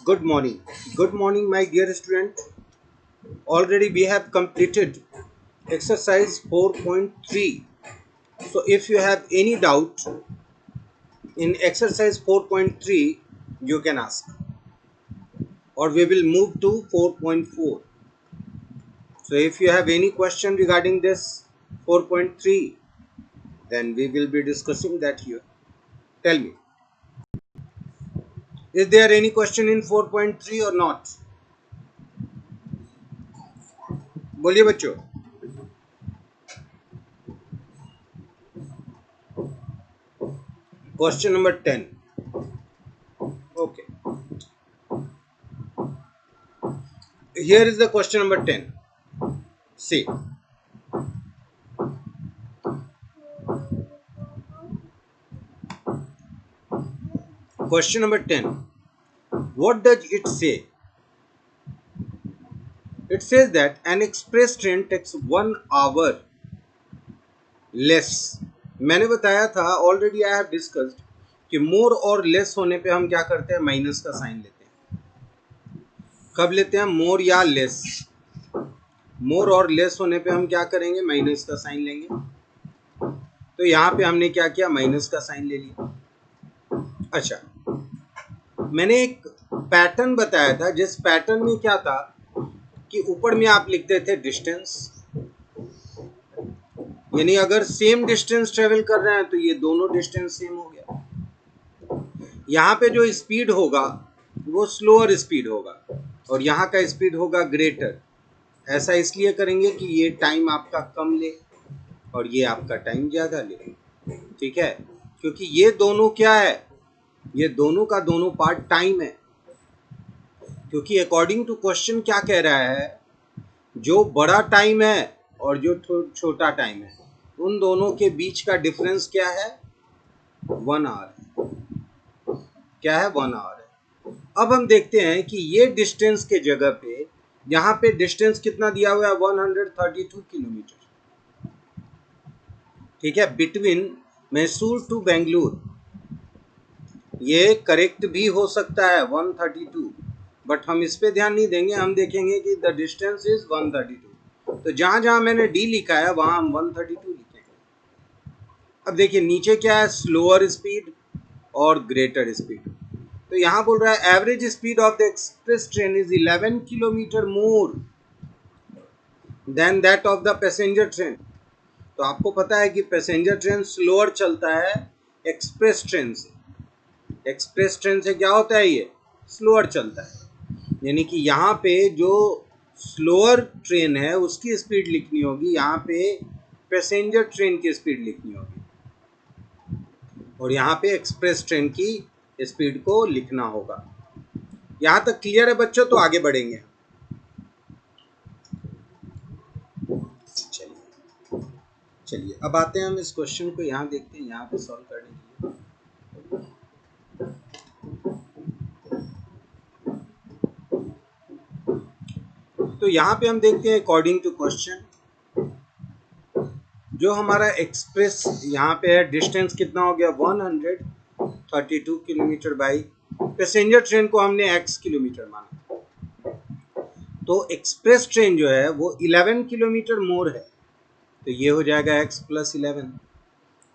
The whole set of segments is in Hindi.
Good morning. Good morning, my dear student. Already we have completed exercise 4.3. So if you have any doubt in exercise 4.3, you can ask. Or we will move to 4.4. So if you have any question regarding this 4.3, then we will be discussing that here. Tell me, is there any question in 4.3 or not? बोलिए बच्चों. Question number 10. Okay. Here is the question number 10. See. Question number 10. What does it say? It says that an express train takes 1 hour less. मैंने बताया था ऑलरेडी आई हैव डिस्कस्ड कि मोर और लेस होने पे हम क्या करते हैं, माइनस का साइन लेते हैं. कब लेते हैं, मोर या लेस. मोर और लेस होने पे हम क्या करेंगे, माइनस का साइन लेंगे. तो यहाँ पे हमने क्या किया, माइनस का साइन ले लिया. अच्छा, मैंने एक पैटर्न बताया था जिस पैटर्न में क्या था कि ऊपर में आप लिखते थे डिस्टेंस, यानी अगर सेम डिस्टेंस ट्रेवल कर रहे हैं तो ये दोनों डिस्टेंस सेम हो गया. यहाँ पे जो स्पीड होगा वो स्लोअर स्पीड होगा और यहाँ का स्पीड होगा ग्रेटर. ऐसा इसलिए करेंगे कि ये टाइम आपका कम ले और ये आपका टाइम ज़्यादा ले. ठीक है, क्योंकि ये दोनों क्या है, ये दोनों का दोनों पार्ट टाइम है. क्योंकि अकॉर्डिंग टू क्वेश्चन क्या कह रहा है, जो बड़ा टाइम है और जो छोटा टाइम है उन दोनों के बीच का डिफरेंस क्या है, 1 आवर. क्या है, 1 आवर. अब हम देखते हैं कि ये डिस्टेंस के जगह पे यहाँ पे डिस्टेंस कितना दिया हुआ है, 132 किलोमीटर. ठीक है, बिटवीन मैसूर टू बेंगलुरु. ये करेक्ट भी हो सकता है 132, बट हम इस पे ध्यान नहीं देंगे. हम देखेंगे कि द डिस्टेंस इज 132. तो जहां जहां मैंने डी लिखा है वहां हम 132 लिखेंगे. अब देखिए नीचे क्या है, स्लोअर स्पीड और ग्रेटर स्पीड. तो यहाँ बोल रहा है average speed of the express train is 11 kilometre more than that of the passenger train. तो आपको पता है कि पैसेंजर ट्रेन स्लोअर चलता है एक्सप्रेस ट्रेन से. एक्सप्रेस ट्रेन से क्या होता है, ये स्लोअर चलता है. यानी कि यहाँ पे जो स्लोअर ट्रेन है उसकी स्पीड लिखनी होगी, यहाँ पे पैसेंजर ट्रेन की स्पीड लिखनी होगी और यहाँ पे एक्सप्रेस ट्रेन की स्पीड को लिखना होगा. यहाँ तक क्लियर है बच्चों? तो आगे बढ़ेंगे. चलिए अब आते हैं हम इस क्वेश्चन को यहाँ देखते हैं, यहाँ पे सॉल्व करने के लिए. तो यहाँ पे हम देखते हैं अकॉर्डिंग टू क्वेश्चन जो हमारा एक्सप्रेस यहाँ पे है, डिस्टेंस कितना हो गया, 132 किलोमीटर बाई पैसेंजर ट्रेन को हमने x किलोमीटर माना. तो एक्सप्रेस ट्रेन जो है वो 11 किलोमीटर मोर है, तो ये हो जाएगा x प्लस 11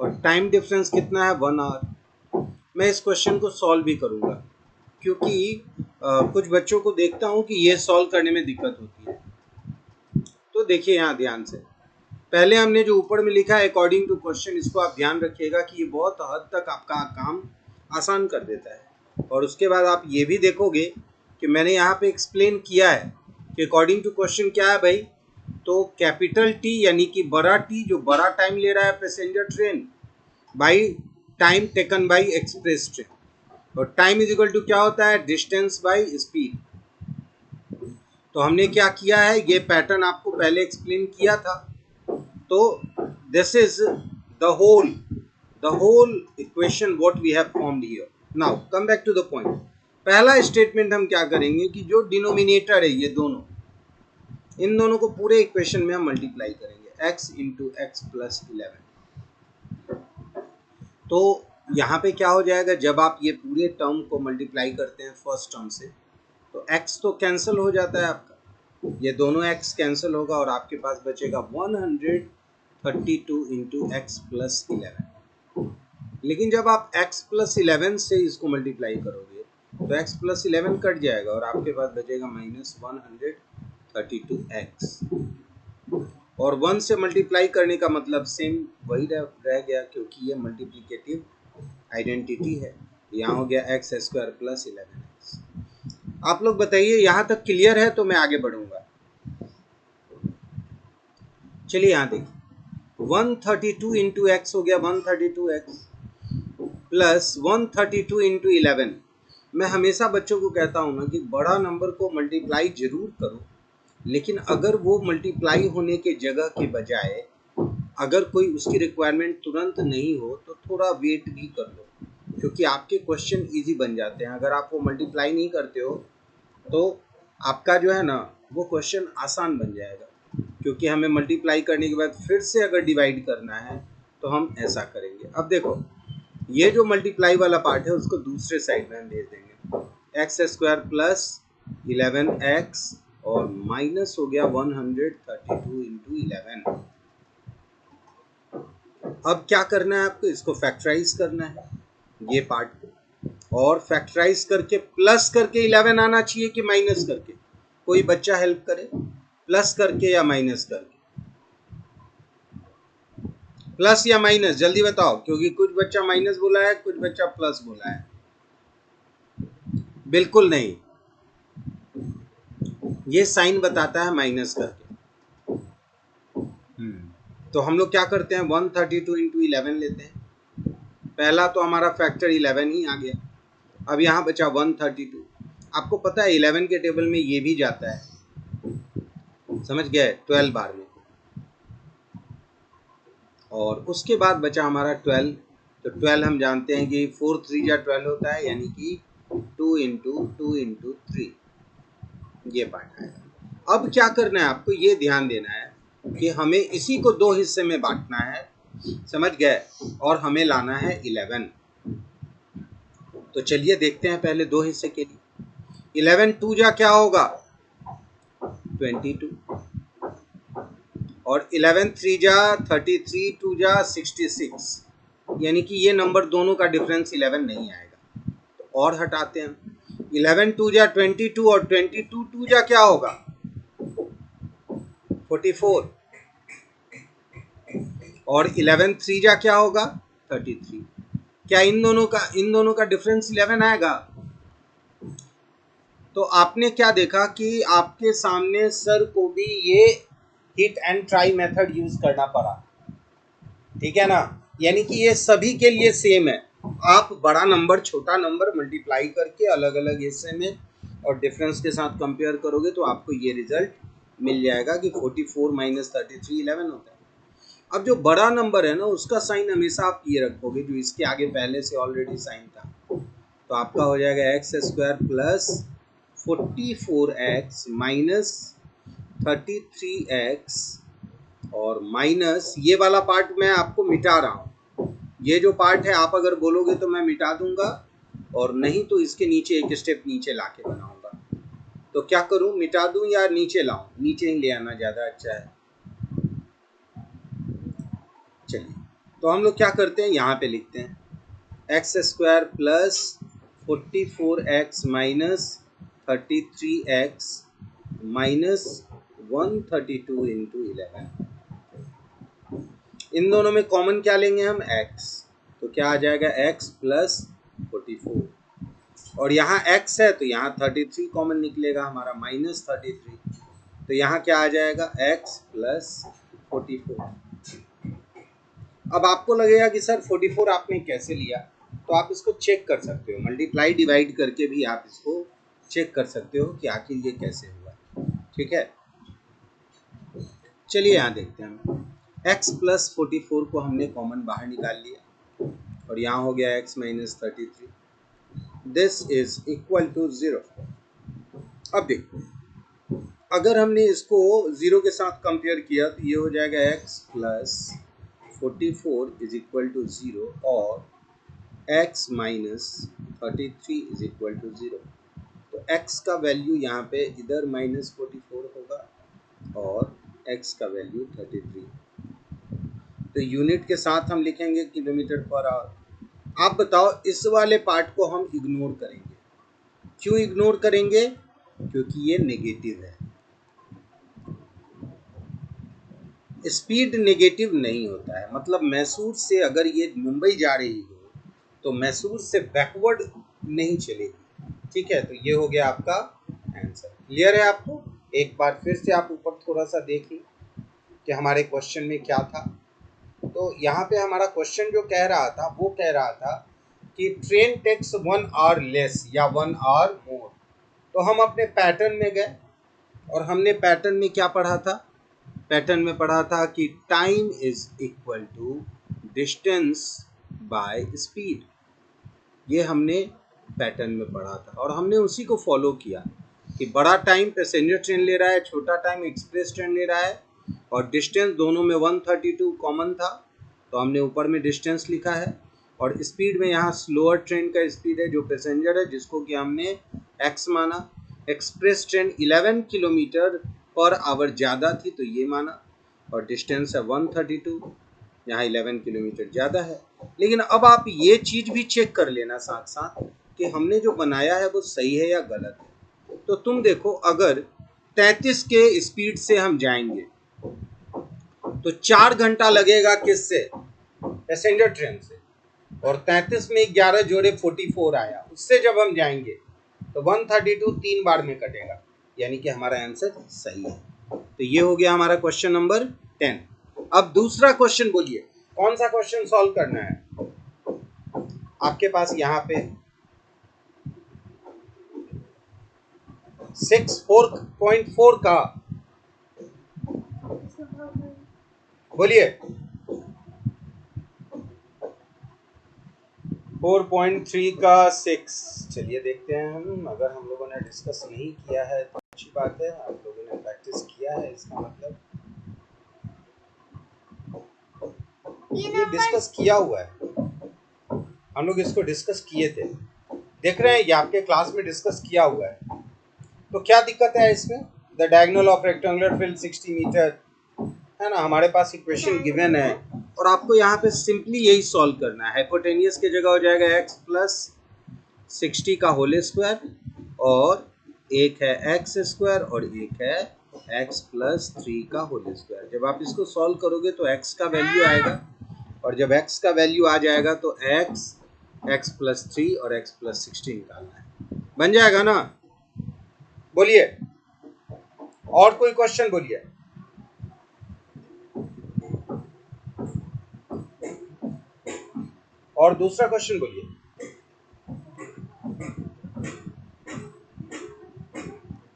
और टाइम डिफरेंस कितना है, 1 आवर. मैं इस क्वेश्चन को सॉल्व भी करूँगा क्योंकि कुछ बच्चों को देखता हूँ कि ये सॉल्व करने में दिक्कत होती है. तो देखिए यहाँ ध्यान से, पहले हमने जो ऊपर में लिखा है अकॉर्डिंग टू क्वेश्चन, इसको आप ध्यान रखिएगा कि ये बहुत हद तक आपका काम आसान कर देता है. और उसके बाद आप ये भी देखोगे कि मैंने यहाँ पे एक्सप्लेन किया है कि अकॉर्डिंग टू क्वेश्चन क्या है भाई, तो कैपिटल टी यानी कि बड़ा टी जो बड़ा टाइम ले रहा है passenger train by time taken by express train, और टाइम इज इक्वल टू क्या होता है, डिस्टेंस बाई स्पीड. तो हमने क्या किया है, ये पैटर्न आपको पहले एक्सप्लेन किया था. तो this is the whole equation what we have formed here. Now come back to the point. पहला स्टेटमेंट हम क्या करेंगे कि जो डिनोमिनेटर है ये दोनों, इन दोनों को पूरे इक्वेशन में हम मल्टीप्लाई करेंगे, x इंटू एक्स प्लस 11. तो यहाँ पे क्या हो जाएगा, जब आप ये पूरे टर्म को मल्टीप्लाई करते हैं फर्स्ट टर्म से तो x तो कैंसिल हो जाता है आपका, ये दोनों x कैंसिल होगा और आपके पास बचेगा 132 इंटू एक्स प्लस 11। लेकिन जब आप x प्लस 11 से इसको मल्टीप्लाई करोगे तो x प्लस 11 कट जाएगा और आपके पास बचेगा माइनस 132x। और 1 से मल्टीप्लाई करने का मतलब सेम वही रह गया, क्योंकि ये मल्टीप्लिकेटिव आइडेंटिटी है। यहाँ हो गया एक्स स्क्वायर प्लस 11x। आप लोग बताइए यहाँ तक क्लियर है तो मैं आगे बढ़ूंगा। चलिए यहाँ देखिए 132 इंटू एक्स हो गया 132x प्लस 132 इंटू 11। मैं हमेशा बच्चों को कहता हूँ ना कि बड़ा नंबर को मल्टीप्लाई जरूर करो, लेकिन अगर वो मल्टीप्लाई होने के जगह के बजाय अगर कोई उसकी रिक्वायरमेंट तुरंत नहीं हो तो थोड़ा वेट भी कर लो, क्योंकि आपके क्वेश्चन इजी बन जाते हैं। अगर आप वो मल्टीप्लाई नहीं करते हो तो आपका जो है ना वो क्वेश्चन आसान बन जाएगा, क्योंकि हमें मल्टीप्लाई करने के बाद फिर से अगर डिवाइड करना है तो हम ऐसा करेंगे। अब देखो ये जो मल्टीप्लाई वाला पार्ट है उसको दूसरे साइड में हम भेज देंगे, एक्स स्क्वायर प्लस 11x और माइनस हो गया 132 इंटू 11। अब क्या करना है आपको, इसको फैक्टराइज करना है ये पार्ट को, और फैक्टराइज करके प्लस करके 11 आना चाहिए कि माइनस करके। कोई बच्चा हेल्प करे, प्लस करके या माइनस करके? प्लस या माइनस जल्दी बताओ, क्योंकि कुछ बच्चा माइनस बोला है, कुछ बच्चा प्लस बोला है। बिल्कुल नहीं, ये साइन बताता है माइनस करके। तो हम लोग क्या करते हैं 132 इंटू 11 लेते हैं। पहला तो हमारा फैक्टर 11 ही आ गया। अब यहाँ बचा 132। आपको पता है 11 के टेबल में ये भी जाता है, समझ गए, 12 बार में। और उसके बाद बचा हमारा 12। तो 12 हम जानते हैं कि 4 3 या 12 होता है, यानी कि 2 इंटू 2 इंटू 3 ये पार्ट आएगा। अब क्या करना है आपको, ये ध्यान देना है कि हमें इसी को दो हिस्से में बांटना है, समझ गए, और हमें लाना है 11। तो चलिए देखते हैं पहले दो हिस्से के लिए। 11 2 जा क्या होगा 22, और 11 3 जा 33, 2 जा 66, यानी कि ये नंबर दोनों का डिफरेंस 11 नहीं आएगा। तो और हटाते हैं, 11 2 जा 22 और 22 2 जा क्या होगा 44, और 11 3 जा क्या होगा 33। क्या इन दोनों का डिफरेंस 11 आएगा? तो आपने क्या देखा कि आपके सामने सर को भी ये hit and try method use करना पड़ा, ठीक है ना, यानी कि ये सभी के लिए सेम है। आप बड़ा नंबर छोटा नंबर मल्टीप्लाई करके अलग अलग हिस्से में और डिफरेंस के साथ कंपेयर करोगे तो आपको ये रिजल्ट मिल जाएगा कि 44 माइनस 33 11 होता है। अब जो बड़ा नंबर है ना उसका साइन हमेशा आप ये रखोगे जो इसके आगे पहले से ऑलरेडी साइन था। तो आपका हो जाएगा x square plus 44x minus 33x और माइनस ये वाला पार्ट मैं आपको मिटा रहा हूँ। ये जो पार्ट है आप अगर बोलोगे तो मैं मिटा दूंगा, और नहीं तो इसके नीचे एक स्टेप नीचे लाके बनाऊंगा। तो क्या करूँ, मिटा दूं या नीचे लाऊं? नीचे ही ले आना ज़्यादा अच्छा है। चलिए तो हम लोग क्या करते हैं, यहाँ पे लिखते हैं x square plus 44x minus 33x minus 132 into 11। इन दोनों में कॉमन क्या लेंगे हम x, तो क्या आ जाएगा x प्लस 44, और यहाँ x है तो यहाँ 33 कॉमन निकलेगा हमारा माइनस 33। तो यहाँ क्या आ जाएगा x प्लस 44। अब आपको लगेगा कि सर 44 आपने कैसे लिया, तो आप इसको चेक कर सकते हो, मल्टीप्लाई डिवाइड करके भी आप इसको चेक कर सकते हो कि आखिर ये कैसे हुआ, ठीक है। चलिए यहाँ देखते हैं हम x प्लस 44 को हमने कॉमन बाहर निकाल लिया और यहाँ हो गया x minus 33, this is equal to 0। अब देखो अगर हमने इसको 0 के साथ कंपेयर किया तो ये हो जाएगा x plus 44 is equal to 0 और x minus 33 is equal to 0। तो x का वैल्यू यहाँ पे इधर -44 होगा और x का वैल्यू 33। तो यूनिट के साथ हम लिखेंगे किलोमीटर पर आवर। आप बताओ, इस वाले पार्ट को हम इग्नोर करेंगे। क्यों इग्नोर करेंगे? क्योंकि ये नेगेटिव है। स्पीड नेगेटिव नहीं होता है, मतलब मैसूर से अगर ये मुंबई जा रही हो तो मैसूर से बैकवर्ड नहीं चलेगी। ठीक है, तो ये हो गया आपका आंसर। क्लियर है आपको? एक बार फिर से आप ऊपर थोड़ा सा देखिए कि हमारे क्वेश्चन में क्या था। तो यहाँ पे हमारा क्वेश्चन जो कह रहा था वो कह रहा था कि ट्रेन टेक्स 1 आवर लेस या 1 आवर मोर। तो हम अपने पैटर्न में गए और हमने पैटर्न में क्या पढ़ा था? पैटर्न में पढ़ा था कि time is equal to distance by speed. ये हमने पैटर्न में पढ़ा था और हमने उसी को फॉलो किया कि बड़ा टाइम पैसेंजर ट्रेन ले रहा है, छोटा टाइम एक्सप्रेस ट्रेन ले रहा है, और डिस्टेंस दोनों में 132 कॉमन था, तो हमने ऊपर में डिस्टेंस लिखा है। और स्पीड में यहाँ स्लोअर ट्रेन का स्पीड है जो पैसेंजर है, जिसको कि हमने x माना। Express train 11 kilometre per hour ज़्यादा थी तो ये माना, और डिस्टेंस है 132, यहाँ 11 किलोमीटर ज़्यादा है। लेकिन अब आप ये चीज़ भी चेक कर लेना साथ साथ कि हमने जो बनाया है वो सही है या गलत है। तो तुम देखो, अगर 33 के स्पीड से हम जाएंगे तो 4 घंटा लगेगा किससे? पैसेंजर ट्रेन से। और 33 में 11 जोड़े 44 आया, उससे जब हम जाएंगे तो 132 3 बार में कटेगा, यानी कि हमारा आंसर सही है। तो ये हो गया हमारा क्वेश्चन नंबर 10। अब दूसरा क्वेश्चन बोलिए, कौन सा क्वेश्चन सॉल्व करना है आपके पास? यहाँ पे 6.4 का बोलिए। 4.3 का 6, चलिए देखते हैं हम। अगर हम लोगों ने डिस्कस नहीं किया है तो अच्छी बात है, आप लोगों ने प्रैक्टिस किया है, इसका मतलब ये डिस्कस किया हुआ है। हम लोग इसको डिस्कस किए थे, देख रहे हैं, ये आपके क्लास में डिस्कस किया हुआ है। तो क्या दिक्कत है इसमें? The diagonal of rectangular field 60 metre है ना, हमारे पास इक्वेशन गिवन है और आपको यहाँ पे सिंपली यही सॉल्व करना है। हाइपोटेनियस की जगह हो जाएगा x प्लस 60 का होल स्क्वायर, और एक है x स्क्वायर और एक है x प्लस 3 का होल स्क्वायर। जब आप इसको सॉल्व करोगे तो x का वैल्यू आएगा, और जब x का वैल्यू आ जाएगा तो x प्लस 3 और x प्लस 16 निकालना है, बन जाएगा ना? बोलिए, और कोई क्वेश्चन बोलिए। और दूसरा क्वेश्चन बोलिए।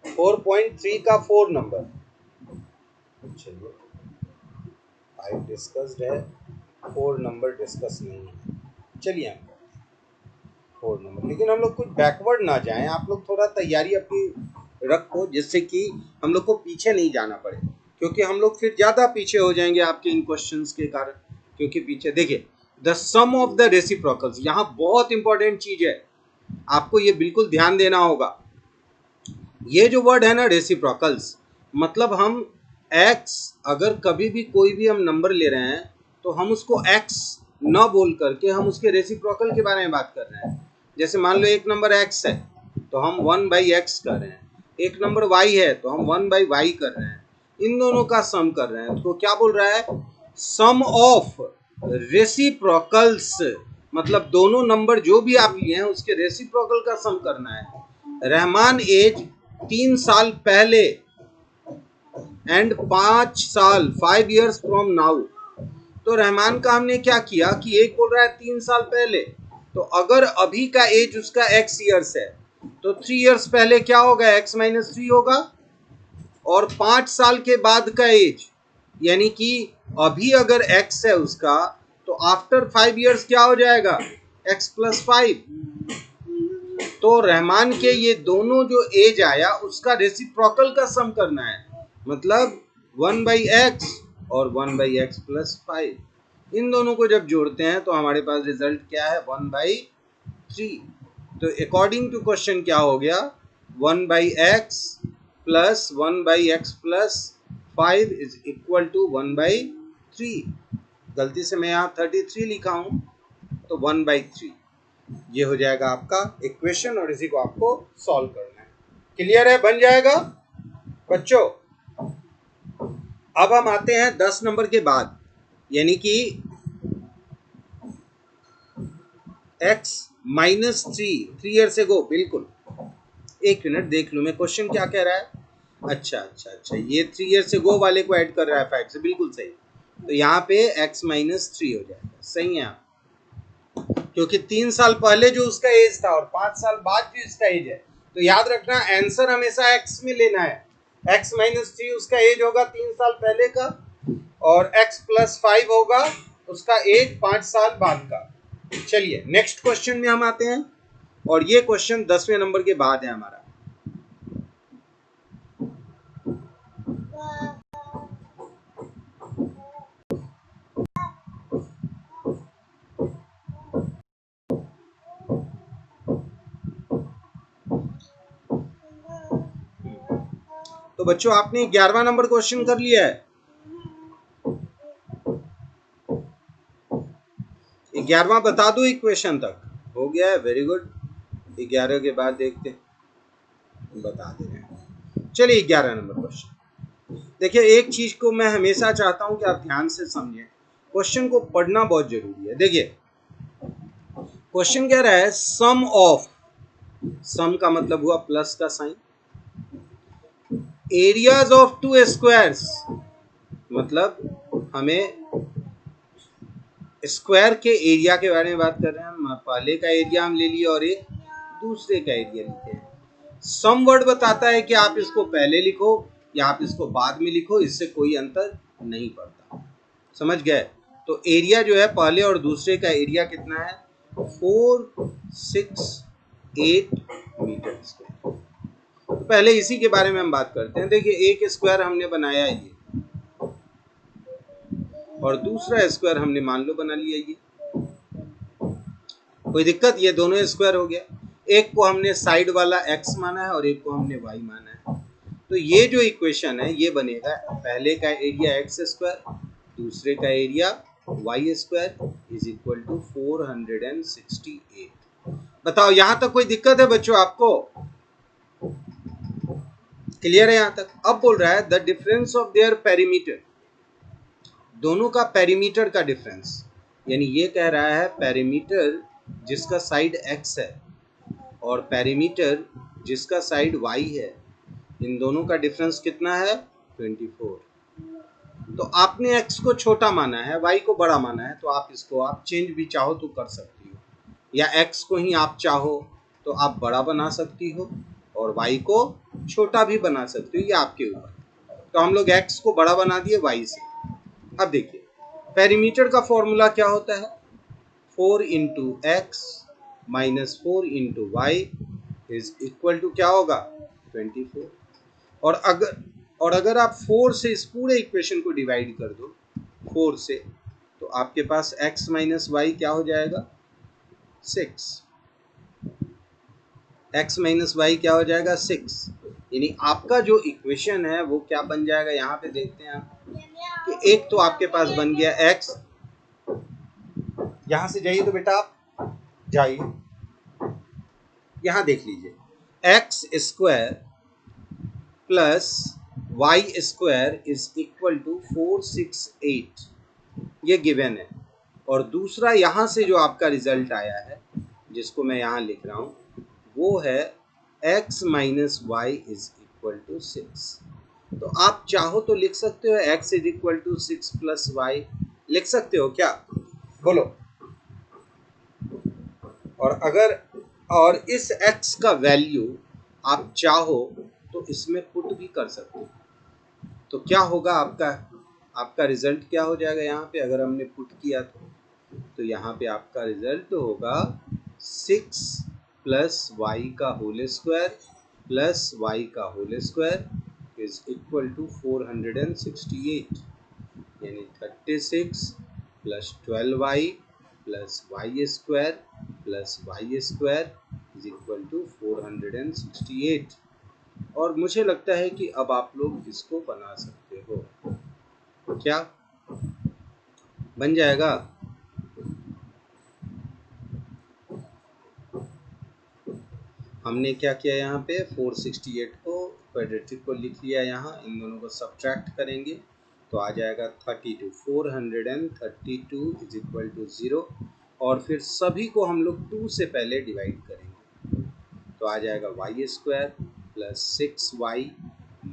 फोर 4.3 का 4 नंबर, चलिए 5 डिस्कस्ड है, 4 नंबर डिस्कस नहीं है। चलिए हम 4 नंबर, लेकिन हम लोग कुछ बैकवर्ड ना जाएं। आप लोग थोड़ा तैयारी अपनी रखो जिससे कि हम लोग को पीछे नहीं जाना पड़े, क्योंकि हम लोग फिर ज़्यादा पीछे हो जाएंगे आपके इन क्वेश्चंस के कारण। क्योंकि पीछे देखिए, the sum of the reciprocals, यहाँ बहुत इंपॉर्टेंट चीज है, आपको ये बिल्कुल ध्यान देना होगा। ये जो वर्ड है ना रेसिप्रोकल्स, मतलब हम x, अगर कभी भी कोई भी हम नंबर ले रहे हैं तो हम उसको x न बोल करके हम उसके रेसिप्रोकल के बारे में बात कर रहे हैं। जैसे मान लो एक नंबर x है तो हम 1/x कर रहे हैं, एक नंबर y है तो हम 1/y कर रहे हैं, इन दोनों का सम कर रहे हैं। तो क्या बोल रहा है? सम ऑफ रेसिप्रोकल्स, मतलब दोनों नंबर जो भी आप लिए हैं उसके रेसिप्रोकल का सम करना है। रहमान एज 3 साल पहले एंड 5 साल 5 years फ्रॉम नाउ। तो रहमान का हमने क्या किया कि एक बोल रहा है 3 साल पहले, तो अगर अभी का एज उसका x ईयर्स है तो 3 years पहले क्या होगा? x माइनस 3 होगा। और 5 साल के बाद का एज, यानी कि अभी अगर x है उसका तो आफ्टर 5 years क्या हो जाएगा? x plus 5। तो रहमान के ये दोनों जो एज आया उसका रेसिप्रोकल का सम करना है, मतलब 1/x और 1/x प्लस 5। इन दोनों को जब जोड़ते हैं तो हमारे पास रिजल्ट क्या है? 1/3। तो अकॉर्डिंग टू क्वेश्चन क्या हो गया? 1/x plus 1/x plus 5 is equal to 1/3। गलती से मैं यहाँ 33 लिखा हूँ, तो 1/3 ये हो जाएगा आपका इक्वेशन, और इसी को आपको सॉल्व करना है। क्लियर है? बन जाएगा बच्चों। अब हम आते हैं 10 नंबर के बाद, यानी कि x -3 ईयर से गो। बिल्कुल, एक मिनट देख लूं मैं क्वेश्चन क्या कह रहा है। अच्छा, ये 3 ईयर से गो वाले को ऐड कर रहा है 5 से, बिल्कुल सही। तो यहाँ पे x -3 हो जाएगा। सही है, क्योंकि 3 साल पहले जो उसका एज था और 5 साल बाद जो इसका एज है, तो याद रखना आंसर हमेशा x में लेना है। x -3 उसका एज होगा 3 साल पहले का, और x + 5 होगा उसका एज 5 साल बाद का। चलिए नेक्स्ट क्वेश्चन में हम आते हैं, और ये क्वेश्चन 10वें नंबर के बाद है हमारा। तो बच्चों आपने 11वां नंबर क्वेश्चन कर लिया है। 11वां बता दो इक्वेशन तक हो गया है। Very good. 11 के बाद देखते बता दे रहे हैं। चलिए 11 नंबर क्वेश्चन देखिए। एक चीज को मैं हमेशा चाहता हूं कि आप ध्यान से समझें, क्वेश्चन को पढ़ना बहुत जरूरी है। देखिए क्वेश्चन कह रहा है सम ऑफ, सम का मतलब हुआ प्लस का साइन, एरियाज ऑफ 2 स्क्वायर्स, मतलब हमें स्क्वायर के एरिया के बारे में बात कर रहे हैं। हम पहले का एरिया हम ले लिए और एक दूसरे का एरिया लिखे हैं। सम वर्ड बताता है कि आप इसको पहले लिखो या आप इसको बाद में लिखो, इससे कोई अंतर नहीं पड़ता। समझ गए? तो एरिया जो है पहले और दूसरे का एरिया कितना है? 468 मीटर स्क्वायर। तो पहले इसी के बारे में हम बात करते हैं। देखिए एक स्क्वायर हमने बनाया ये, और दूसरा स्क्वायर हमने मान लो बना लिया ये। कोई दिक्कत? ये दोनों स्क्वायर हो गया। एक को हमने साइड वाला x माना है और एक को हमने y माना है। तो ये जो इक्वेशन है ये बनेगा, पहले का एरिया x स्क्वायर, दूसरे का area y square is equal to 468। बताओ यहां तक कोई दिक्कत है बच्चों आपको? क्लियर है यहां तक? अब बोल रहा है the difference of their perimeter, दोनों का पेरीमीटर का डिफरेंस, यानी ये कह रहा है पेरीमीटर जिसका साइड x है और पेरीमीटर जिसका साइड y है, इन दोनों का डिफरेंस कितना है? 24। तो आपने x को छोटा माना है, y को बड़ा माना है, तो आप इसको आप चेंज भी चाहो तो कर सकती हो, या x को ही आप चाहो तो आप बड़ा बना सकती हो और y को छोटा भी बना सकती हो, ये आपके ऊपर। तो हम लोग x को बड़ा बना दिए y से। अब देखिए पेरीमीटर का फॉर्मूला क्या होता है? 4 into x minus 4 into y is equal to क्या होगा? 24। और अगर आप 4 से इस पूरे इक्वेशन को डिवाइड कर दो 4 से, तो आपके पास x माइनस वाई क्या हो जाएगा? 6। x माइनस वाई क्या हो जाएगा? 6। यानी आपका जो इक्वेशन है वो क्या बन जाएगा? यहाँ पे देखते हैं आप कि एक तो आपके पास बन गया x, यहां से जाइए तो बेटा आप जाइए, यहां देख लीजिए x square plus y square is equal to 468, ये गिवन है। और दूसरा यहां से जो आपका रिजल्ट आया है जिसको मैं यहां लिख रहा हूं वो है x minus y is equal to 6। तो आप चाहो तो लिख सकते हो x is equal to 6 plus y, लिख सकते हो क्या? बोलो। और इस x का वैल्यू आप चाहो तो इसमें पुट भी कर सकते हो। तो क्या होगा आपका रिजल्ट क्या हो जाएगा यहाँ पे? अगर हमने पुट किया तो यहाँ पे आपका रिजल्ट होगा 6 प्लस वाई का होल स्क्वायर प्लस वाई का whole square is equal to 468, यानी 36 plus 12y plus y square plus y square is equal to 468। और मुझे लगता है कि अब आप लोग इसको बना सकते हो। क्या बन जाएगा? हमने क्या किया यहाँ पे 468 को क्वाड्रेटिक को लिख लिया, यहाँ इन दोनों को सब्ट्रैक्ट करेंगे तो आ जाएगा 32। 432 इज इक्वल टू 0 और फिर सभी को हम लोग 2 से पहले डिवाइड करेंगे तो आ जाएगा y square plus 6y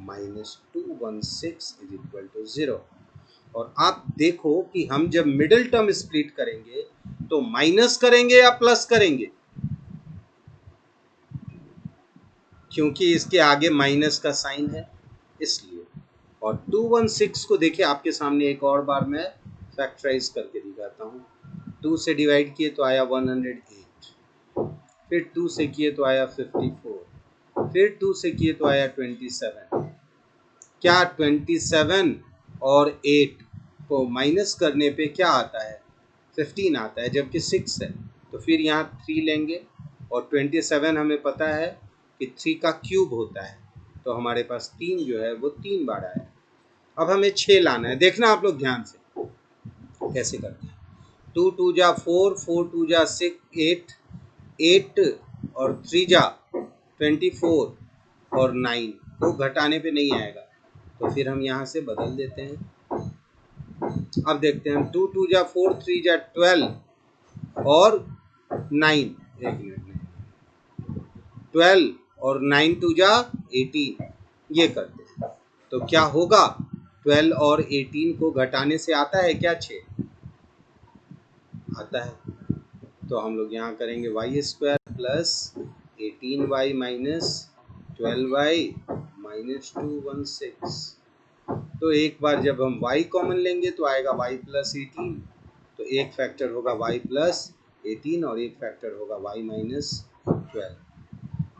minus 216 is equal to 0। और आप देखो कि हम जब मिडिल टर्म स्प्लिट करेंगे तो माइनस करेंगे या प्लस करेंगे, क्योंकि इसके आगे माइनस का साइन है इसलिए। और 216 को देखिए आपके सामने एक और बार मैं फैक्टराइज करके दिखाता हूँ। 2 से डिवाइड किए तो आया 108, फिर 2 से किए तो आया 54, फिर 2 से किए तो आया 27। क्या 27 और 8 को माइनस करने पे क्या आता है? 15 आता है, जबकि 6 है तो फिर यहाँ 3 लेंगे और 27 हमें पता है कि 3 का क्यूब होता है तो हमारे पास 3 जो है वो 3 बार आया। अब हमें 6 लाना है, देखना आप लोग ध्यान से कैसे करते हैं। 2 2 जा 4, 4 2 जा 6 8, 8 और 3 जा 24 और 9 को घटाने पे नहीं आएगा तो फिर हम यहाँ से बदल देते हैं। अब देखते हैं 2 2 जा 4, 3 जा 12 और 9, एक मिनट में 12 और 9 2 जा 18, ये करते हैं तो क्या होगा? 12 और 18 को घटाने से आता है क्या? 6 आता है। तो हम लोग यहाँ करेंगे y square plus 18y minus 12y minus 216। तो एक बार जब हम y कॉमन लेंगे तो आएगा y प्लस 18, तो एक फैक्टर होगा y प्लस 18 और एक फैक्टर होगा y माइनस 12।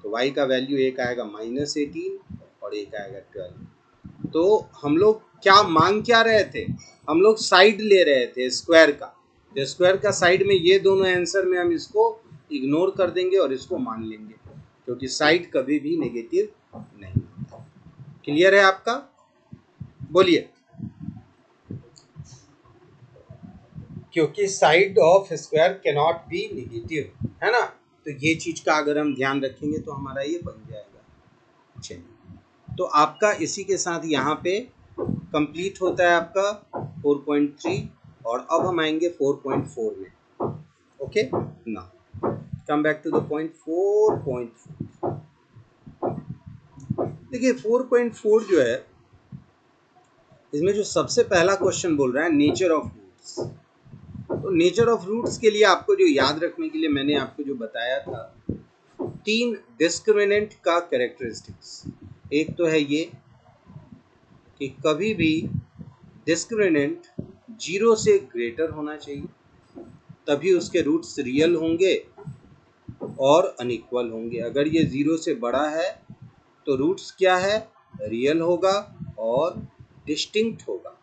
तो y का वैल्यू एक आएगा माइनस 18 और एक आएगा 12। तो हम लोग क्या मांग क्या रहे थे? हम लोग साइड ले रहे थे स्क्वायर का, तो स्क्वायर का साइड में ये दोनों आंसर में हम इसको इग्नोर कर देंगे और इसको मान लेंगे क्योंकि साइड कभी भी नेगेटिव नहीं। क्लियर है आपका? बोलिए। क्योंकि side of square can not be negative, है ना, तो ये चीज का अगर हम ध्यान रखेंगे तो हमारा ये बन जाएगा। चलिए, तो आपका इसी के साथ यहाँ पे कंप्लीट होता है आपका 4.3 और अब हम आएंगे 4.4 में। Okay, now come back to the point 4.4। देखिए 4.4 जो है इसमें जो सबसे पहला क्वेश्चन बोल रहा है नेचर ऑफ रूट्स। तो नेचर ऑफ रूट्स के लिए आपको जो याद रखने के लिए मैंने आपको जो बताया था 3 डिस्क्रिमिनेंट का कैरेक्टरिस्टिक्स। एक तो है ये कि कभी भी डिस्क्रिमिनेंट 0 से ग्रेटर होना चाहिए, तभी उसके रूट्स रियल होंगे और अनइक्वल होंगे। अगर ये 0 से बड़ा है तो रूट्स क्या है? रियल होगा और डिस्टिंक्ट होगा।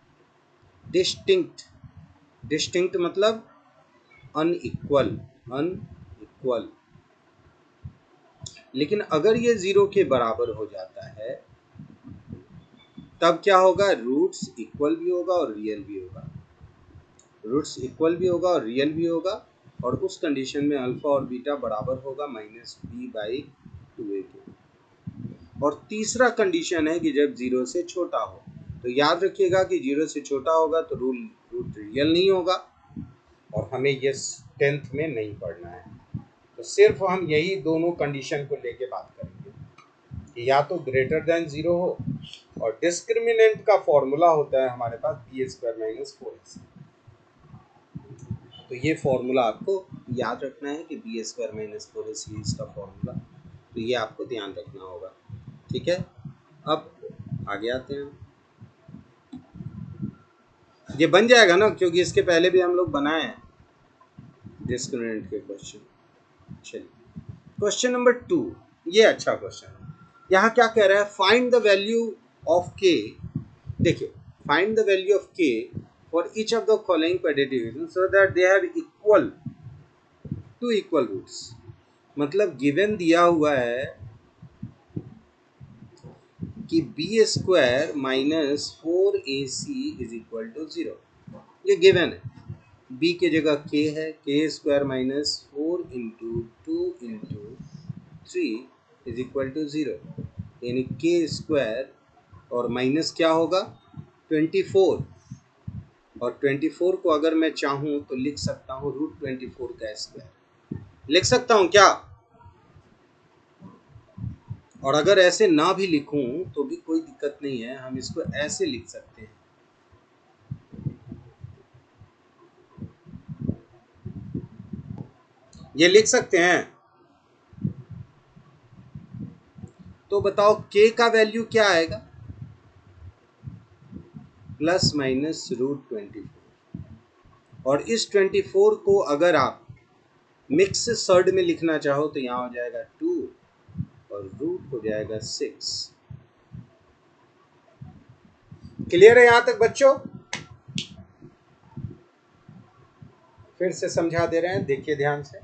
डिस्टिंक्ट, डिस्टिंक्ट मतलब अनइक्वल, अनइक्वल। लेकिन अगर ये 0 के बराबर हो जाता है तब क्या होगा? रूट्स इक्वल भी होगा और रियल भी होगा। रूट्स इक्वल भी होगा और रियल भी होगा और उस कंडीशन में अल्फा और बीटा बराबर होगा -b/2a के। और तीसरा कंडीशन है कि जब 0 से छोटा हो, तो याद रखिएगा कि 0 से छोटा होगा तो रूट रियल नहीं होगा और हमें ये 10th में नहीं पढ़ना है। तो सिर्फ हम यही दोनों कंडीशन को लेके बात करेंगे कि या तो ग्रेटर देन 0 हो और डिस्क्रिमिनेंट का फॉर्मूला होता है हमारे पास b² - 4ac। तो ये फॉर्मूला आपको याद रखना है कि b² - 4ac इसका फॉर्मूला, तो ये आपको ध्यान रखना होगा। ठीक है, अब आगे आते हैं। ये बन जाएगा ना, क्योंकि इसके पहले भी हम लोग बनाए हैं डिस्क्रिमिनेंट के क्वेश्चन। चलिए, क्वेश्चन नंबर 2, ये अच्छा क्वेश्चन है। यहाँ क्या कह रहा है? Find the value of k. देखिए, find the value of k for each of the following quadratic equation so that they have equal to equal roots. मतलब गिवन दिया हुआ है कि b square minus 4ac is equal to 0। ये गिवन है। b की जगह k है, k square minus 4 into 2 into 3 is equal to 0, यानी k स्क्वायर और माइनस क्या होगा 24, और 24 को अगर मैं चाहूँ तो लिख सकता हूँ √24 का स्क्वायर लिख सकता हूँ क्या? और अगर ऐसे ना भी लिखूं तो भी कोई दिक्कत नहीं है, हम इसको ऐसे लिख सकते हैं। ये लिख सकते हैं। तो बताओ k का वैल्यू क्या आएगा? प्लस माइनस √24, और इस 24 को अगर आप मिक्स सर्ड में लिखना चाहो तो यहाँ हो जाएगा 2 और रूट हो जाएगा 6। क्लियर है यहां तक बच्चों? फिर से समझा दे रहे हैं, देखिए ध्यान से।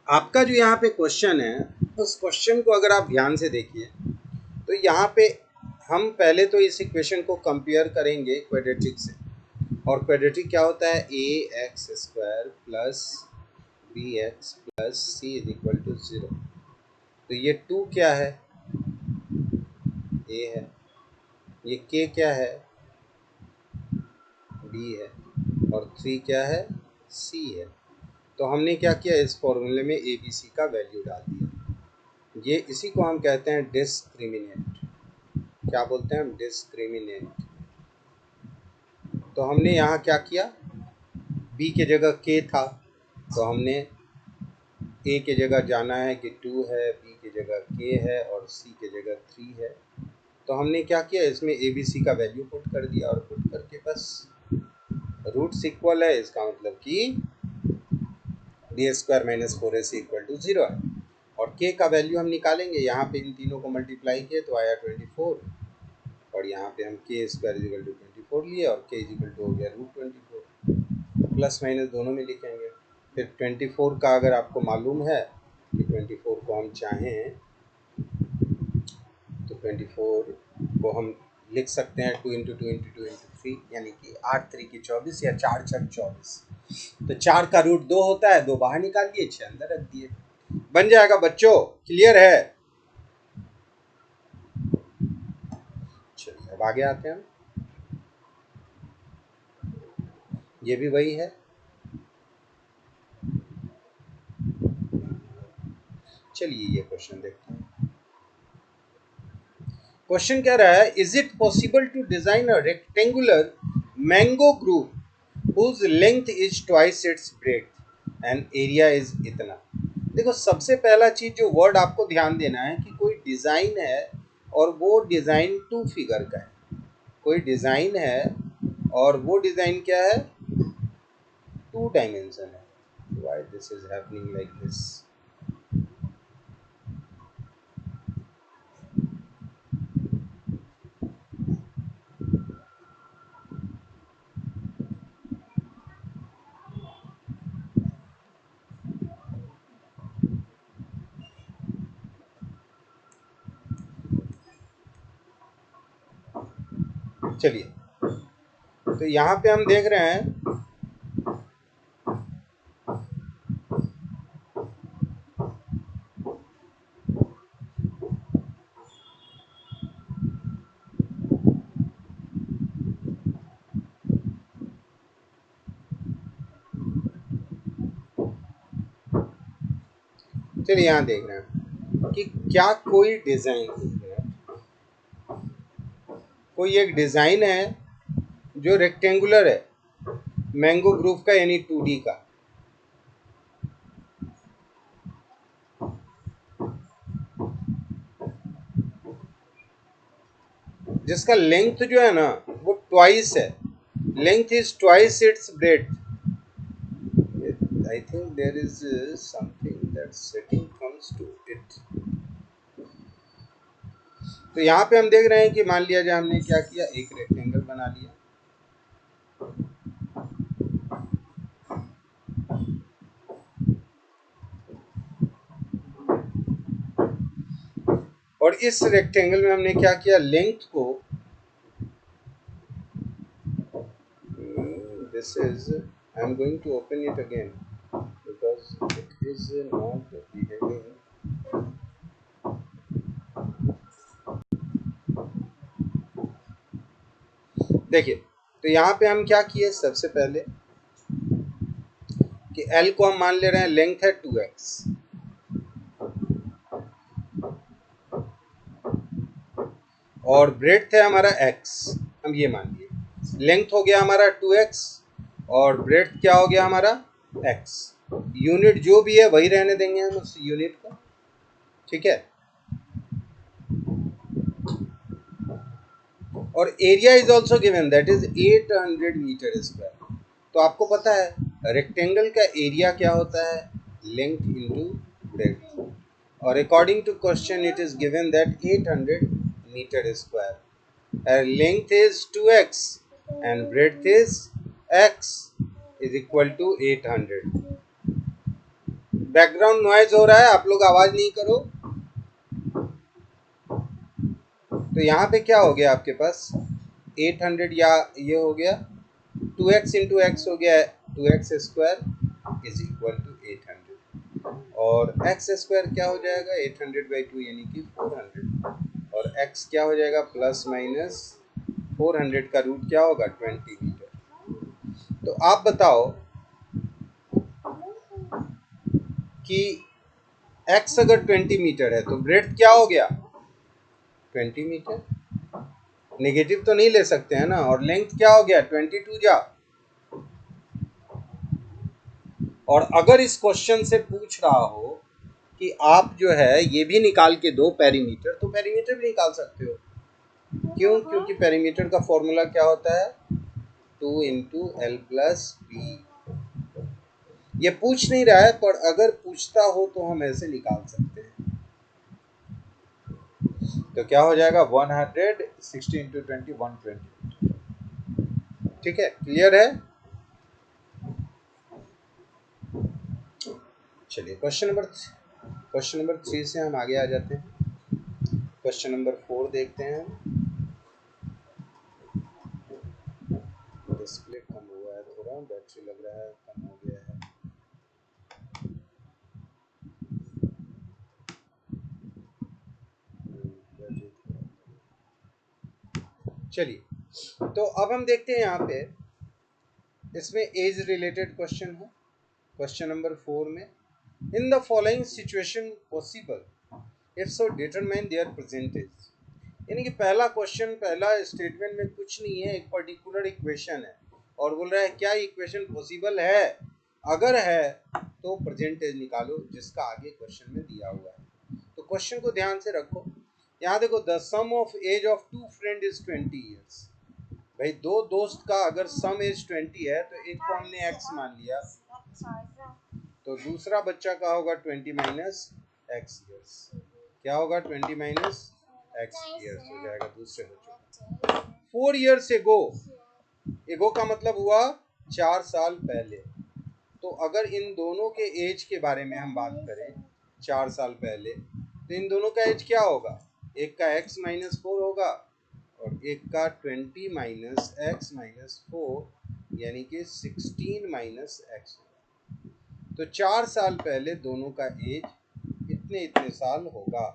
आपका जो यहाँ पे क्वेश्चन है उस क्वेश्चन को अगर आप ध्यान से देखिए तो यहाँ पे हम पहले तो इस इक्वेशन को कंपेयर करेंगे क्वाड्रेटिक से। और क्वाड्रेटिक क्या होता है? A X square plus B X plus C is equal to 0। तो ये 2 क्या है? ए है। ये के क्या है? बी है। और 3 क्या है? सी है। तो हमने क्या किया, इस फॉर्मूले में ए बी सी का वैल्यू डाल दिया। ये इसी को हम कहते हैं डिस्क्रिमिनेंट। क्या बोलते हैं हम? डिस्क्रिमिनेंट। तो हमने यहाँ क्या किया, b की जगह k था तो हमने a की जगह जाना है कि 2 है, b की जगह k है और c की जगह 3 है। तो हमने क्या किया, इसमें a b c का वैल्यू पुट कर दिया और पुट करके बस रूट्स इक्वल है, इसका मतलब कि b square minus 4ac equal to 0 है। और k का वैल्यू हम निकालेंगे, यहाँ पे इन तीनों को मल्टीप्लाई किए तो आया 24, और यहाँ पे हम k स्क्वायर इजिकल टू 24 लिए और k इजिकल टू हो गया √24। प्लस माइनस दोनों में लिखेंगे। फिर 24 का अगर आपको मालूम है कि 24 को हम चाहें तो 24 को हम लिख सकते हैं 2 इंटू 2 इंटू 2 इंटू 3, यानी कि 8 3 की 24 या 4 6 24। तो 4 का रूट 2 होता है, 2 बाहर निकाल दिए, 6 अंदर रख दिए, बन जाएगा बच्चों। क्लियर है? चलिए अब आगे आते हैं। ये भी वही है। चलिए ये क्वेश्चन देखते हैं। क्वेश्चन कह रहा है, is it possible to design a rectangular mango group whose length is twice its breadth and area is इतना। देखो सबसे पहला चीज जो वर्ड आपको ध्यान देना है कि कोई डिजाइन है और वो डिजाइन 2 फिगर का है। कोई डिजाइन है और वो डिजाइन क्या है? 2 डायमेंशन है। Why this is happening like this? चलिए तो यहाँ पे हम देख रहे हैं, चलिए यहाँ देख रहे हैं कि क्या कोई डिजाइन, कोई एक डिजाइन है जो रेक्टेंगुलर है मैंगो ग्रुप का, यानी 2D का, जिसका लेंथ जो है ना वो ट्वाइस है, length is twice its breadth. I think there is something that setting comes to it. तो यहाँ पे हम देख रहे हैं कि मान लिया जाए हमने क्या किया, एक रेक्टेंगल बना लिया। और इस रेक्टेंगल में हमने क्या किया, लेंथ को, this is, I am going to open it again because it is not behaving. देखिए, तो यहाँ पे हम क्या किए, सबसे पहले कि L को हम मान ले रहे हैं लेंथ है 2x, और ब्रेड्थ है हमारा x, हम ये मान लिए। लेंथ हो गया हमारा 2x और ब्रेड्थ क्या हो गया हमारा x। यूनिट जो भी है वही रहने देंगे हम उस यूनिट को, ठीक है। और area is also given, that is 800 metre square. तो आपको पता है रेक्टेंगल का एरिया क्या होता है, लेंथ इनटू ब्रेड्थ, और according to question it is given that 800 metre square. Length is 2x and breadth is x is equal to 800। Background noise हो रहा है, आप लोग आवाज नहीं करो। तो यहाँ पे क्या हो गया आपके पास 800, या ये हो गया 2x इंटू एक्स हो गया 2x square is equal to 800, और x स्क्वायर क्या हो जाएगा 800/2 यानी कि 400, और x क्या हो जाएगा प्लस माइनस 400 का रूट क्या होगा 20 मीटर। तो आप बताओ कि x अगर 20 मीटर है तो ब्रेड्थ क्या हो गया 20 मीटर, नेगेटिव तो नहीं ले सकते हैं ना, और लेंथ क्या हो गया 22 जा। और अगर इस क्वेश्चन से पूछ रहा हो कि आप जो है ये भी निकाल के दो पेरीमीटर, तो पेरीमीटर भी निकाल सकते हो। क्यों, क्योंकि पेरीमीटर का फॉर्मूला क्या होता है 2 इंटू एल प्लस बी। ये पूछ नहीं रहा है, पर अगर पूछता हो तो हम ऐसे निकाल सकते हैं। तो क्या हो जाएगा 160 इंटू 20 120, ठीक है, क्लियर है। चलिए क्वेश्चन नंबर 3 से हम आगे आ जाते हैं। क्वेश्चन नंबर 4 देखते हैं। डिस्प्ले कम हुआ है थोड़ा, बैटरी लग रहा है कम हो गया है। चलिए, तो अब हम देखते हैं यहाँ पे, इसमें एज रिलेटेड क्वेश्चन है। क्वेश्चन नंबर 4 में, in the following situation possible if so determine there percentage. यानी कि पहला क्वेश्चन, पहला स्टेटमेंट में कुछ नहीं है, एक पर्टिकुलर इक्वेशन है और बोल रहा है क्या इक्वेशन पॉसिबल है, अगर है तो परसेंटेज निकालो, जिसका आगे क्वेश्चन में दिया हुआ है। तो क्वेश्चन को ध्यान से रखो। यहाँ देखो, the sum of age of two friend is 20 years. भाई दो दोस्त का अगर सम एज 20 है तो एक को हमने x मान लिया, तो दूसरा बच्चा का होगा 20 माइनस एक्स ईयर्स। क्या होगा 20 माइनस एक्स ईयर्स हो जाएगा दूसरे बच्चों का। 4 ईयर्स एगो, एगो का मतलब हुआ 4 साल पहले। तो अगर इन दोनों के एज के बारे में हम बात करें 4 साल पहले, तो इन दोनों का एज क्या होगा, एक का x माइनस 4 होगा और एक का 20 माइनस एक्स माइनस 4 यानी कि 16 माइनस एक्स। तो 4 साल पहले दोनों का एज इतने इतने साल होगा।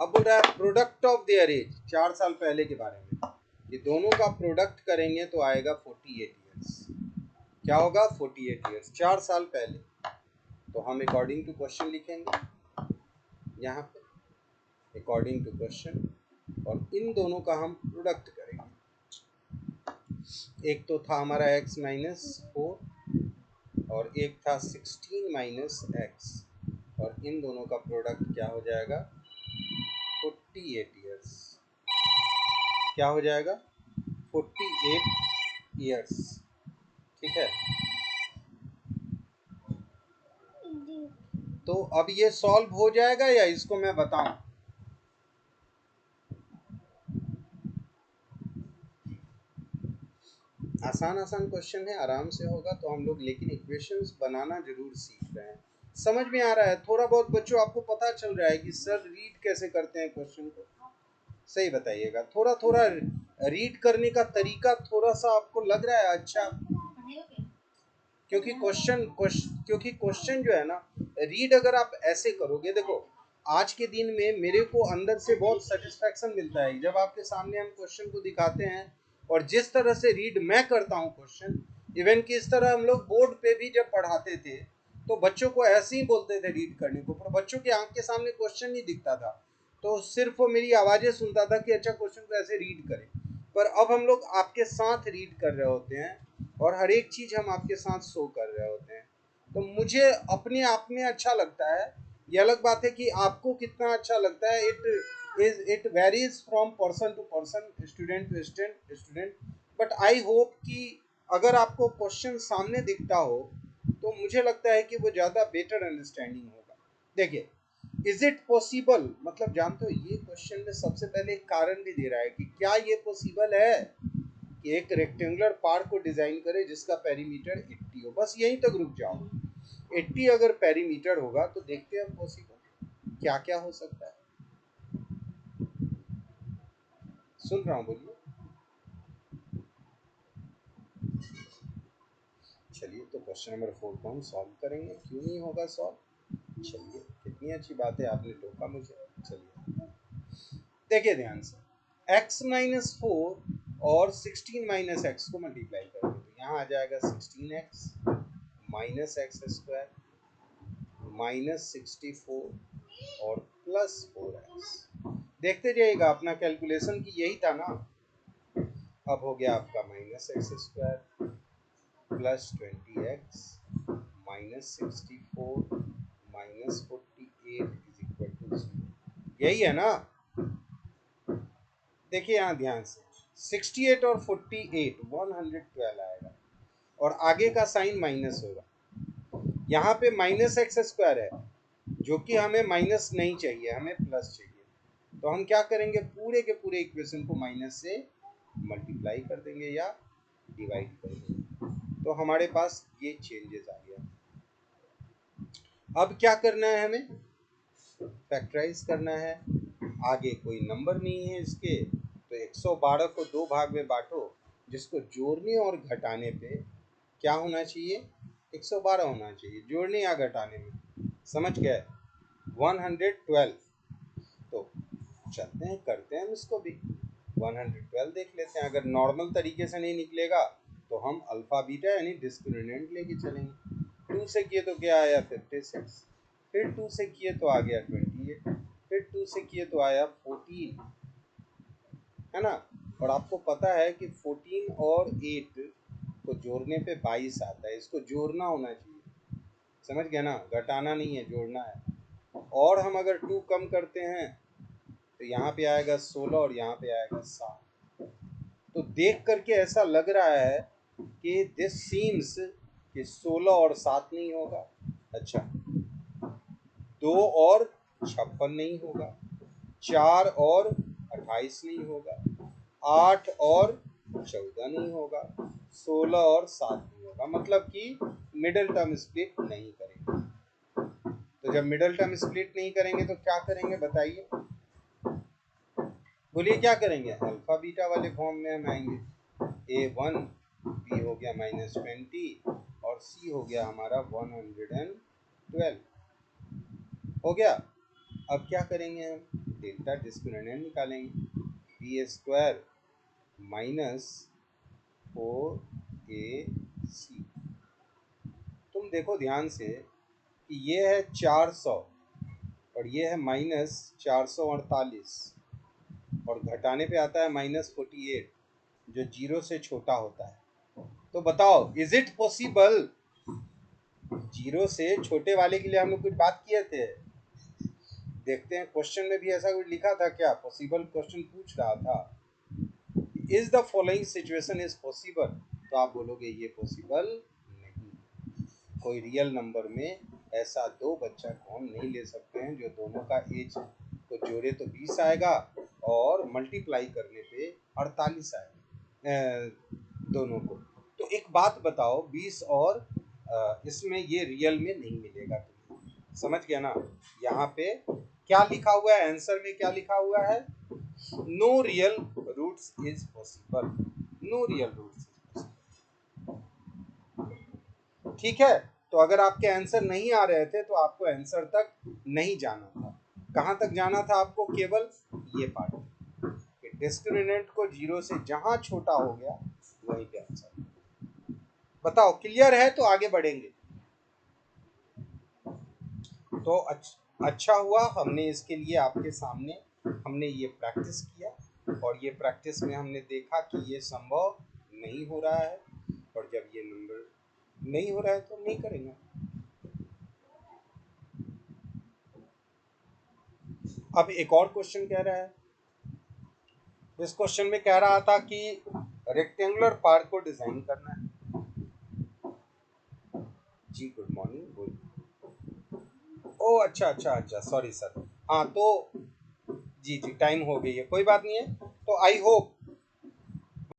अब बोल रहा है प्रोडक्ट ऑफ देयर एज, 4 साल पहले के बारे में, ये दोनों का प्रोडक्ट करेंगे तो आएगा 48 ईयर्स। क्या होगा 48 ईयर्स 4 साल पहले। तो हम अकॉर्डिंग टू क्वेश्चन लिखेंगे यहाँ पे, अकॉर्डिंग टू क्वेश्चन, और इन दोनों का हम प्रोडक्ट करेंगे। एक तो था हमारा x माइनस 4 और एक था 16 माइनस एक्स, और इन दोनों का प्रोडक्ट क्या हो जाएगा 48 ईयर्स। क्या हो जाएगा 48 ईयर्स, ठीक है। तो अब ये सॉल्व हो जाएगा या इसको मैं बताऊं। आसान आसान क्वेश्चन है, आराम से होगा तो हम लोग, लेकिन इक्वेशंस बनाना जरूर सीख रहे हैं। समझ में आ रहा है? थोड़ा बहुत बच्चों आपको पता चल रहा है कि सर रीड कैसे करते हैं क्वेश्चन को? सही बताइएगा। थोड़ा थोड़ा रीड करने का तरीका थोड़ा सा आपको लग रहा है अच्छा? क्योंकि क्वेश्चन जो है ना, रीड अगर आप ऐसे करोगे, देखो आज के दिन में मेरे को अंदर से बहुत सेटिस्फैक्शन मिलता है जब आपके सामने हम क्वेश्चन को दिखाते हैं, और जिस तरह से रीड मैं करता हूँ क्वेश्चन, इवन कि इस तरह हम लोग बोर्ड पे भी जब पढ़ाते थे तो बच्चों को ऐसे ही बोलते थे रीड करने को, पर बच्चों की आंख के सामने क्वेश्चन नहीं दिखता था, तो सिर्फ वो मेरी आवाज़ें सुनता था कि अच्छा क्वेश्चन को ऐसे रीड करें। पर अब हम लोग आपके साथ रीड कर रहे होते हैं और हर एक चीज़ हम आपके साथ शो कर रहे होते हैं, तो मुझे अपने आप में अच्छा लगता है। ये अलग बात है कि आपको कितना अच्छा लगता है, it varies from person to person, student to student. But I hope कि अगर आपको क्वेश्चन सामने दिखता हो तो मुझे लगता है कि वो ज़्यादा बेटर अंडरस्टैंडिंग होगा। देखिए, इज इट पॉसिबल, मतलब जानते हो ये क्वेश्चन में सबसे पहले एक कारण भी दे रहा है कि क्या ये पॉसिबल है कि एक रेक्टेंगुलर पार्क को डिजाइन करे जिसका पेरीमीटर 80 हो। बस यहीं तक रुक जाओ, 80 अगर पेरीमीटर होगा तो देखते हैं पॉसिबल क्या क्या हो सकता है। सुन रहा हूँ, बोलिए। चलिए, तो क्वेश्चन नंबर 4 को हम सॉल्व करेंगे, क्यों नहीं होगा सॉल्व। चलिए, कितनी अच्छी बात है, आपने टोका मुझे। चलिए देखिए ध्यान से, x माइनस 4 और 16 माइनस एक्स को मल्टीप्लाई करेंगे तो यहाँ आ जाएगा 16x minus x square minus 64 और प्लस 4x। देखते जाइएगा, अपना कैलकुलेशन की यही था ना। अब हो गया आपका minus x square plus 20x minus 64 minus 48 is equal to 0। यही है ना? देखिए यहाँ ध्यान से, 68 और 48 112 आएगा और आगे का साइन माइनस होगा। यहाँ पे माइनस एक्स स्क्वायर है जो कि हमें माइनस नहीं चाहिए, हमें प्लस चाहिए। तो हम क्या करेंगे, पूरे के पूरे इक्वेशन को माइनस से मल्टीप्लाई कर देंगे या डिवाइड कर देंगे, तो हमारे पास ये चेंजेस आ गया। अब क्या करना है, हमें फैक्टराइज करना है। आगे कोई नंबर नहीं है इसके, तो 112 को 2 भाग में बांटो, जिसको जोड़ने और घटाने पे क्या होना चाहिए, 112 होना चाहिए, जोड़ने या घटाने में। समझ गए? 112। तो चलते हैं, करते हैं हम इसको भी, 112 देख लेते हैं। अगर नॉर्मल तरीके से नहीं निकलेगा तो हम अल्फा बीटा यानी डिस्क्रिमिनेंट लेके चलेंगे। 2 से किए तो क्या आया 56, फिर 2 से किए तो आ गया 28, फिर 2 से किए तो आया 14, है ना? और आपको पता है कि 14 और 8 को जोड़ने पे 22 आता है, इसको जोड़ना होना चाहिए। समझ गया ना? घटाना नहीं है, जोड़ना है। और हम अगर 2 कम करते हैं तो यहाँ पे आएगा 16 और यहाँ पे आएगा 7। तो देख करके ऐसा लग रहा है कि दिस सीम्स कि 16 और 7 नहीं होगा। अच्छा, 2 और 56 नहीं होगा, 4 और 28 नहीं होगा, 8 और 14 नहीं होगा, 16 और 7 नहीं होगा, मतलब कि मिडल टर्म स्प्लिट नहीं करेंगे। तो जब मिडल टर्म स्प्लिट नहीं करेंगे तो क्या करेंगे बताइए, बोलिए क्या करेंगे? अल्फा बीटा वाले फॉर्म में हम आएंगे। A1 B हो गया -20 और C हो गया हमारा 112 हो गया। अब क्या करेंगे, हम डेल्टा डिस्क्रिमिनेंट निकालेंगे, बी स्क्वायर माइनस 4AC। तुम देखो ध्यान से कि ये है 400 और ये है -448 और घटाने पे आता है -48 जो 0 से छोटा होता है। तो बताओ, इज इट पॉसिबल? 0 से छोटे वाले के लिए हम लोग कुछ बात किए थे, देखते हैं क्वेश्चन में भी ऐसा कुछ लिखा था क्या? पॉसिबल क्वेश्चन पूछ रहा था, is the following situation is possible, तो आप बोलोगे ये पॉसिबल नहीं। कोई रियल नंबर में ऐसा 2 बच्चा को हम नहीं ले सकते हैं जो दोनों का एज को जोड़े तो 20 आएगा और मल्टीप्लाई करने पे 48 आएगा दोनों को। तो एक बात बताओ, 20 और इसमें ये रियल में नहीं मिलेगा तुम्हें। समझ गया ना? यहाँ पे क्या लिखा हुआ है, आंसर में क्या लिखा हुआ है? No real roots is possible, no real roots is possible. ठीक है, तो अगर आपके आंसर नहीं आ रहे थे तो आपको आंसर तक नहीं जाना था। कहाँ तक जाना था आपको? केवल ये पार्ट, डिस्क्रिमिनेंट को जीरो से जहां छोटा हो गया वहीं पे आंसर। बताओ क्लियर है? तो आगे बढ़ेंगे। तो अच्छा हुआ हमने इसके लिए आपके सामने हमने ये प्रैक्टिस किया, और ये प्रैक्टिस में हमने देखा कि ये संभव नहीं हो रहा है, और जब ये नंबर नहीं हो रहा है तो नहीं करेंगे। अब एक और क्वेश्चन कह रहा है, इस क्वेश्चन में कह रहा था कि रेक्टेंगुलर पार्क को डिजाइन करना है। जी गुड मॉर्निंग, गुड। ओ अच्छा अच्छा अच्छा, सॉरी सर। हाँ तो जी जी टाइम हो गई है, कोई बात नहीं है। तो आई होप